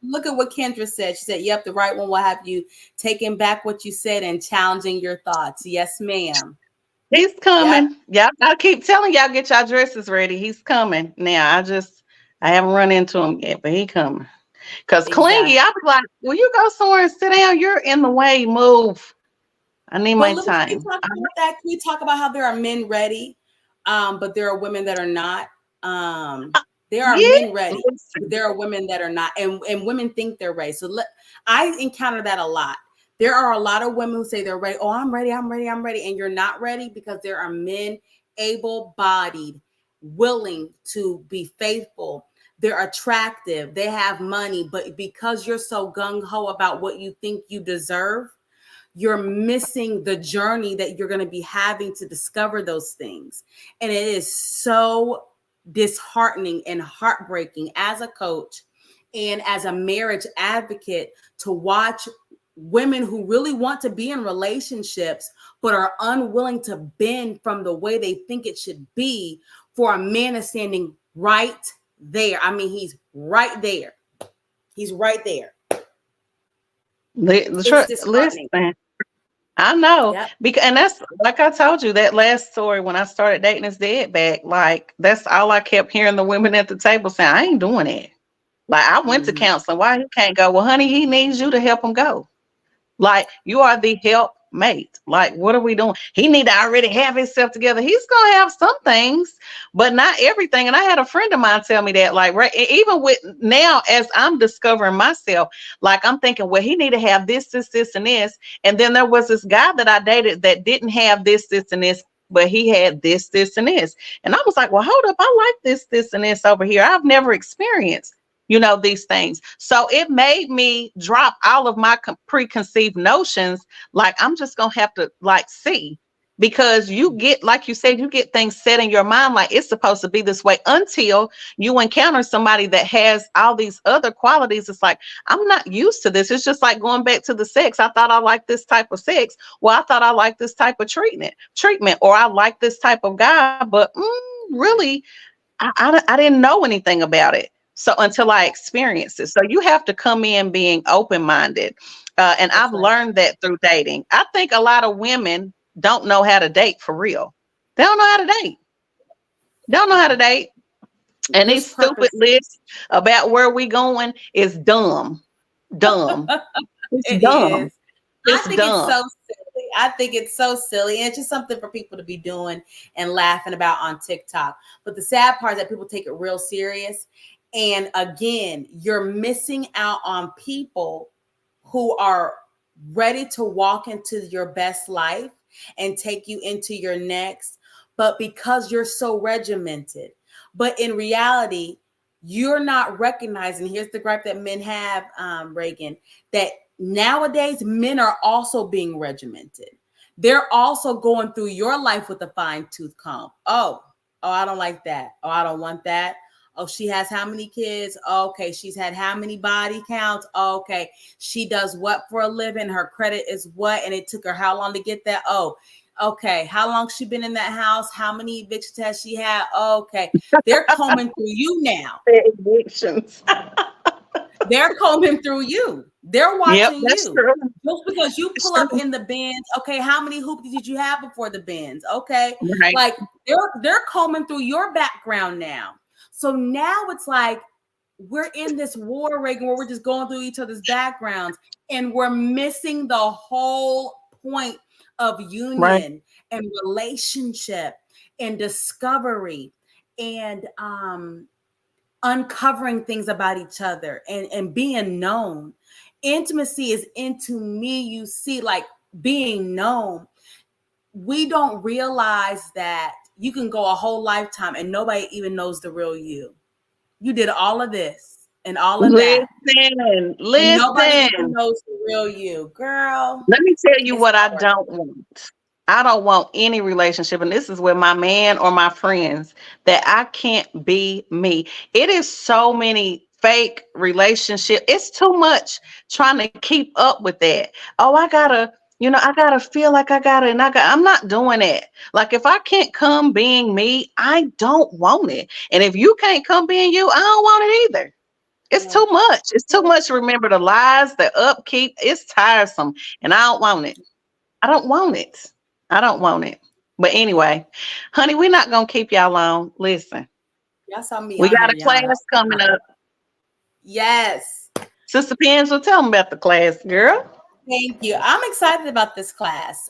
Look at what Kendra said. She said, yep, the right one will have you taking back what you said and challenging your thoughts. Yes, ma'am. He's coming. Yep. I keep telling y'all, get y'all dresses ready. He's coming. Now, I haven't run into him yet, but he coming. Because clingy, I'll be like, will you go somewhere and sit down? You're in the way. Move. I need my time. Can we talk about how there are men ready, but there are women that are not? There are men ready. There are women that are not, and women think they're ready. So I encounter that a lot. There are a lot of women who say they're ready. Oh, I'm ready. And you're not ready because there are men able-bodied, willing to be faithful. They're attractive. They have money, but because you're so gung-ho about what you think you deserve, you're missing the journey that you're going to be having to discover those things. And it is so disheartening and heartbreaking as a coach and as a marriage advocate to watch women who really want to be in relationships but are unwilling to bend from the way they think it should be for a man is standing right there. I mean, he's right there. He's right there. Listen, I know. Because, and that's like I told you, that last story when I started dating his dad back, like that's all I kept hearing the women at the table saying, I ain't doing it. Like I went to counseling. Why he can't go? Well, honey, he needs you to help him go. Like you are the help mate. Like, what are we doing? He need to already have himself together. He's gonna have some things, but not everything. And I had a friend of mine tell me that, like, right, even with now as I'm discovering myself, like I'm thinking, well, he need to have this, and this. And then there was this guy that I dated that didn't have this, and this. but he had this, this, and this. And I was like, well, hold up. I like this, this, and this over here. I've never experienced, these things. So it made me drop all of my preconceived notions. Like, I'm just going to have to like see, because you get, like you said, you get things set in your mind like it's supposed to be this way until you encounter somebody that has all these other qualities. It's like, I'm not used to this. It's just like going back to the sex. I thought I liked this type of sex. Well, I thought I liked this type of treatment, or I like this type of guy, but really, I didn't know anything about it. So until I experienced it. So you have to come in being open-minded. And That's I've right. learned that through dating. I think a lot of women don't know how to date for real. They don't know how to date. Don't know how to date. And This these stupid purpose, lists about where we going is dumb. Dumb. It's it dumb. is. I It's think it's dumb. so silly. I think it's so silly. And it's just something for people to be doing and laughing about on TikTok. But the sad part is that people take it real serious. And again, you're missing out on people who are ready to walk into your best life and take you into your next. But because you're so regimented, but in reality, you're not recognizing. Here's the gripe that men have, Reagan, that nowadays men are also being regimented. They're also going through your life with a fine tooth comb. Oh, I don't like that. Oh, I don't want that. Oh, she has how many kids? Oh, okay. She's had how many body counts? Oh, okay. She does what for a living? Her credit is what? And it took her how long to get that? Oh, okay. How long she been in that house? How many evictions has she had? Oh, okay. They're combing through you now. Evictions. They're combing through you. They're Yep, watching that's you. true. Just because you That's pull up true. in the bins, okay, how many hoops did you have before the bins? Okay. Right. Like they're combing through your background now. So now it's like we're in this war, Reagan, where we're just going through each other's backgrounds and we're missing the whole point of Right. union and relationship and discovery and uncovering things about each other and being known. Intimacy is into me, you see, like being known. We don't realize that you can go a whole lifetime and nobody even knows the real you. You did all of this and all of that, Listen, and nobody even listen. knows the real you. Girl, Let me tell you it's what I not worth don't want. I don't want any relationship, and this is with my man or my friends, that I can't be me. It is so many fake relationship. It's too much trying to keep up with that. Oh, I gotta feel like I gotta, I'm not doing it. Like if I can't come being me, I don't want it. And if you can't come being you, I don't want it either. It's it. too much. It's too much to remember the lies, the upkeep. It's tiresome. And I don't want it. I don't want it. I don't want it. But anyway, honey, we're not gonna keep y'all long. Listen, Y'all saw me we on got here, a y'all. class coming up. Yes. Sister Pens will tell them about the class, girl. Thank you. I'm excited about this class.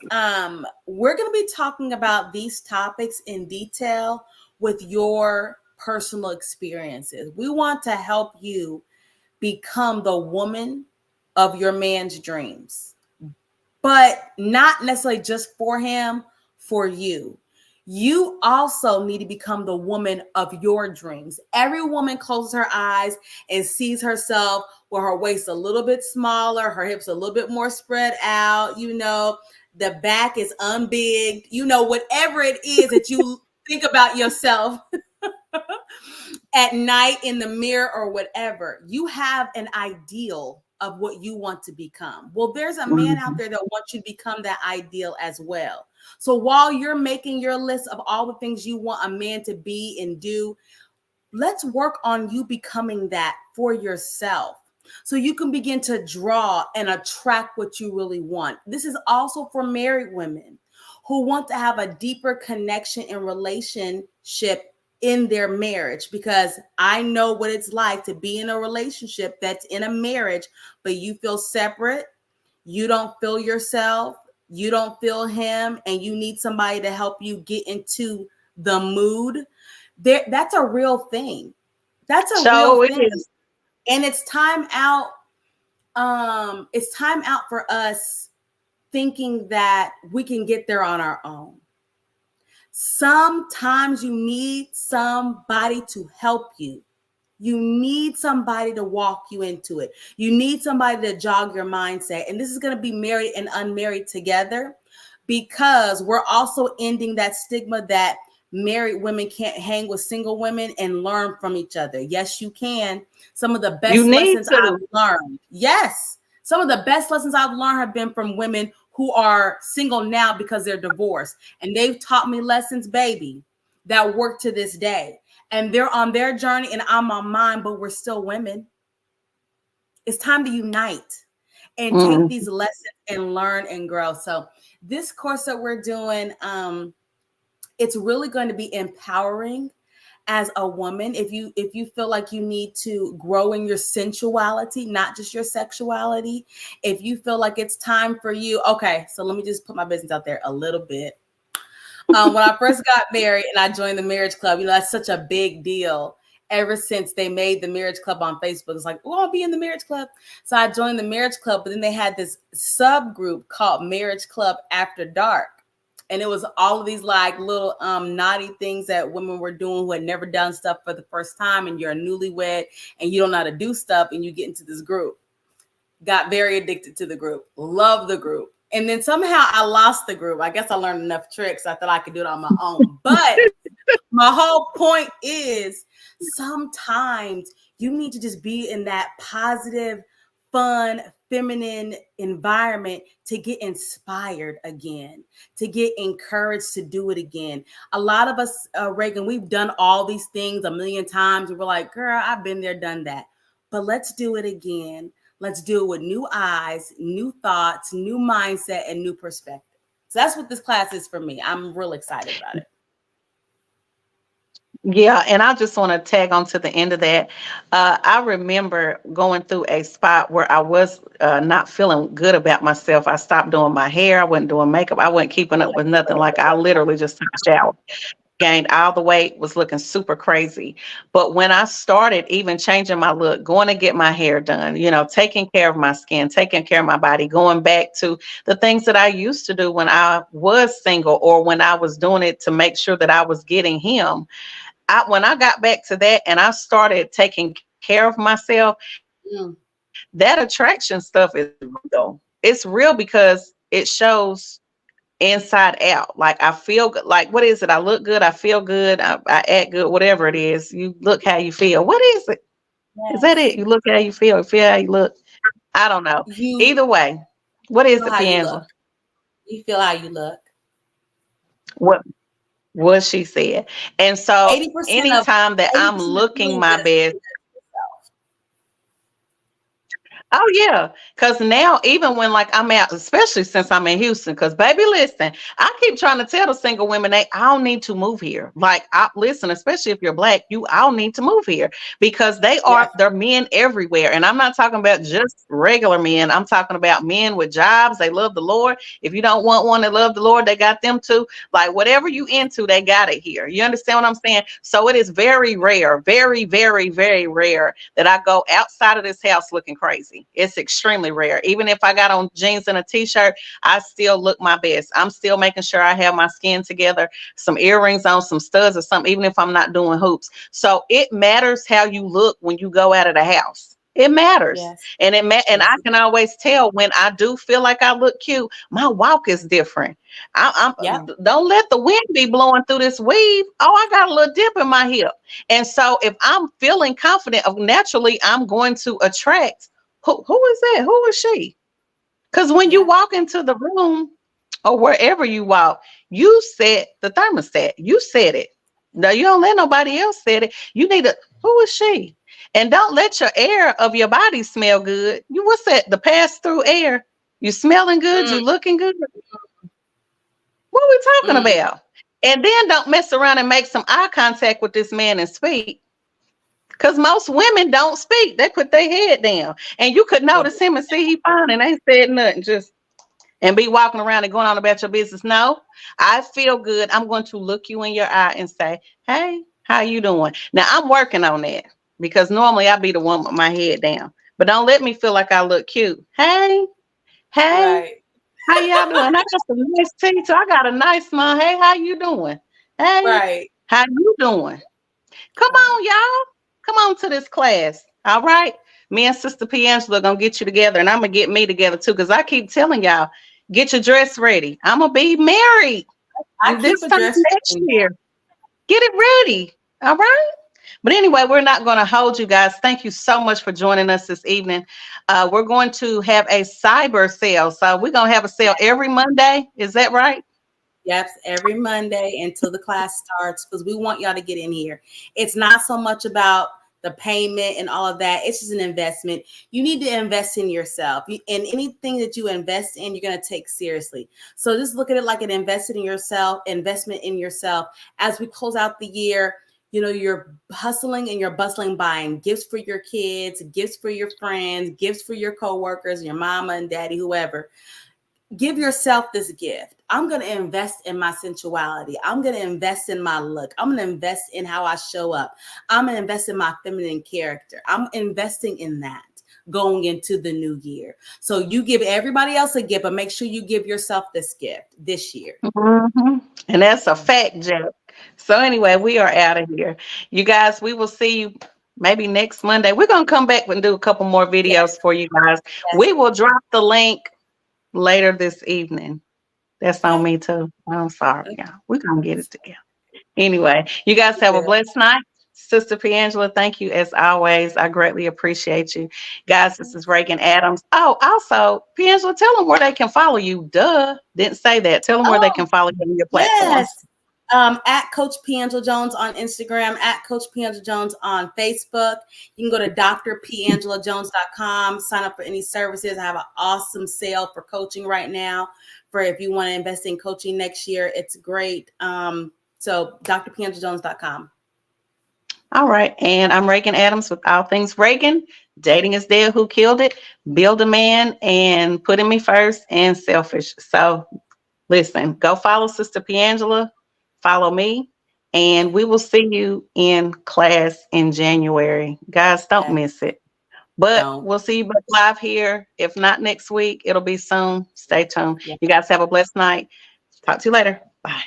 We're going to be talking about these topics in detail with your personal experiences. We want to help you become the woman of your man's dreams, but not necessarily just for him, for you. You also need to become the woman of your dreams. Every woman closes her eyes and sees herself with her waist a little bit smaller, her hips a little bit more spread out, the back is unbigged, whatever it is that you think about yourself at night in the mirror or whatever. You have an ideal of what you want to become. Well, there's a man out Mhm. there that wants you to become that ideal as well. So while you're making your list of all the things you want a man to be and do, let's work on you becoming that for yourself. So you can begin to draw and attract what you really want. This is also for married women who want to have a deeper connection and relationship in their marriage, because I know what it's like to be in a relationship that's in a marriage, but you feel separate, you don't feel yourself, you don't feel him, and you need somebody to help you get into the mood. That's a real thing. That's a real So it thing. is. And it's time out. It's time out for us thinking that we can get there on our own. Sometimes you need somebody to help you. You need somebody to walk you into it. You need somebody to jog your mindset. And this is going to be married and unmarried together, because we're also ending that stigma that married women can't hang with single women and learn from each other. Yes, you can. Some of the best lessons I've learned. Yes. Some of the best lessons I've learned have been from women who are single now because they're divorced. And they've taught me lessons, baby, that work to this day. And they're on their journey and I'm on mine, but we're still women. It's time to unite and take these lessons and learn and grow. So this course that we're doing, it's really going to be empowering as a woman. If you feel like you need to grow in your sensuality, not just your sexuality, if you feel like it's time for you, okay, so let me just put my business out there a little bit. When I first got married and I joined the marriage club, that's such a big deal. Ever since they made the marriage club on Facebook, it's like, oh, I'll be in the marriage club. So I joined the marriage club, but then they had this subgroup called Marriage Club After Dark. And it was all of these like little naughty things that women were doing who had never done stuff for the first time. And you're a newlywed and you don't know how to do stuff. And you get into this group. Got very addicted to the group. Love the group. And then somehow I lost the group. I guess I learned enough tricks. I thought I could do it on my own. But my whole point is sometimes you need to just be in that positive, fun, feminine environment to get inspired again, to get encouraged to do it again. A lot of us, Reagan, we've done all these things a million times. And we're like, girl, I've been there, done that. But let's do it again. Let's do it with new eyes, new thoughts, new mindset, and new perspective. So that's what this class is for me. I'm real excited about it. Yeah, and I just want to tag on to the end of that. I remember going through a spot where I was not feeling good about myself. I stopped doing my hair. I wasn't doing makeup. I wasn't keeping up with nothing. Like I literally just took a shower, gained all the weight, was looking super crazy. But when I started even changing my look, going to get my hair done, taking care of my skin, taking care of my body, going back to the things that I used to do when I was single or when I was doing it to make sure that I was getting him. When I got back to that and I started taking care of myself, that attraction stuff is real. It's real because it shows inside out. Like I feel good. Like, what is it? I look good. I feel good. I act good, whatever it is. You look how you feel. What is it? Yes. Is that it? You look how you feel how you look. I don't know. Either way, what is it, Piangela? You feel how you look. What she said. And so anytime that I'm looking my best. Oh, yeah. Because now, even when like I'm out, especially since I'm in Houston, because baby, listen, I keep trying to tell the single women, I don't need to move here. Like, listen, especially if you're Black, I'll need to move here because they're men everywhere. And I'm not talking about just regular men. I'm talking about men with jobs. They love the Lord. If you don't want one that love the Lord, they got them too. Like whatever you into, they got it here. You understand what I'm saying? So it is very rare, very, very, very rare that I go outside of this house looking crazy. It's extremely rare. Even if I got on jeans and a t-shirt, I still look my best. I'm still making sure I have my skin together, some earrings on, some studs or something, even if I'm not doing hoops. So it matters how you look when you go out of the house. It matters. Yes. And and I can always tell when I do feel like I look cute, my walk is different. Don't let the wind be blowing through this weave. Oh, I got a little dip in my hip. And so if I'm feeling confident, naturally, I'm going to attract. Who is that? Who is she? Because when you walk into the room or wherever you walk, you set the thermostat. You set it. No, you don't let nobody else set it. You need who is she? And don't let your air of your body smell good. What's that? The pass-through air. You smelling good? You looking good? What are we talking about? And then don't mess around and make some eye contact with this man and speak. Because most women don't speak. They put their head down. And you could notice him and see he fine and ain't said nothing. And be walking around and going on about your business. No, I feel good. I'm going to look you in your eye and say, hey, how you doing? Now, I'm working on that because normally I be the one with my head down. But don't let me feel like I look cute. Hey, right. How y'all doing? I got some nice teeth. I got a nice smile. Hey, how you doing? Hey, Right. how you doing? Come Right. on, y'all. Come on to this class. All right. Me and Sister Piangela gonna get you together, and I'm gonna get me together too. Cause I keep telling y'all, get your dress ready. I'm gonna be married I keep this a time dress next ready. year. Get it ready. All right. But anyway, we're not going to hold you guys. Thank you so much for joining us this evening. We're going to have a cyber sale. So we're going to have a sale every Monday. Is that right? Yep, every Monday until the class starts, because we want y'all to get in here. It's not so much about the payment and all of that. It's just an investment. You need to invest in yourself. And anything that you invest in, you're going to take seriously. So just look at it like an investment in yourself. As we close out the year, you know, you're hustling and you're bustling, buying gifts for your kids, gifts for your friends, gifts for your coworkers, your mama and daddy, whoever. Give yourself this gift. I'm going to invest in my sensuality. I'm going to invest in my look. I'm going to invest in how I show up. I'm going to invest in my feminine character. I'm investing in that going into the new year. So you give everybody else a gift, but make sure you give yourself this gift this year. Mm-hmm. And that's a fact, Jack. So anyway, we are out of here. You guys, we will see you maybe next Monday. We're going to come back and do a couple more videos Yes. for you guys. Yes. We will drop the link later this evening. That's on me too. I'm sorry, y'all. We're going to get it together. Anyway, you guys have a blessed night. Sister Piangela, thank you as always. I greatly appreciate you. Guys, this is Reagan Adams. Oh, also, Piangela, tell them where they can follow you. Duh. Didn't say that. Tell them where they Oh, can follow you on your yes. platforms. At Coach Piangela Jones on Instagram, at Coach Piangela Jones on Facebook. You can go to drpiangelajones.com, sign up for any services. I have an awesome sale for coaching right now for if you want to invest in coaching next year. It's great. So drpiangelajones.com. All right. And I'm Reagan Adams with All Things Reagan. Dating is dead. Who killed it? Build a man and putting me first and selfish. So listen, go follow Sister Piangela, follow me, and we will see you in class in January. Guys, don't miss it. But Don't. we'll see you back live here. If not next week, it'll be soon. Stay tuned. Yeah. You guys have a blessed night. Talk to you later. Bye.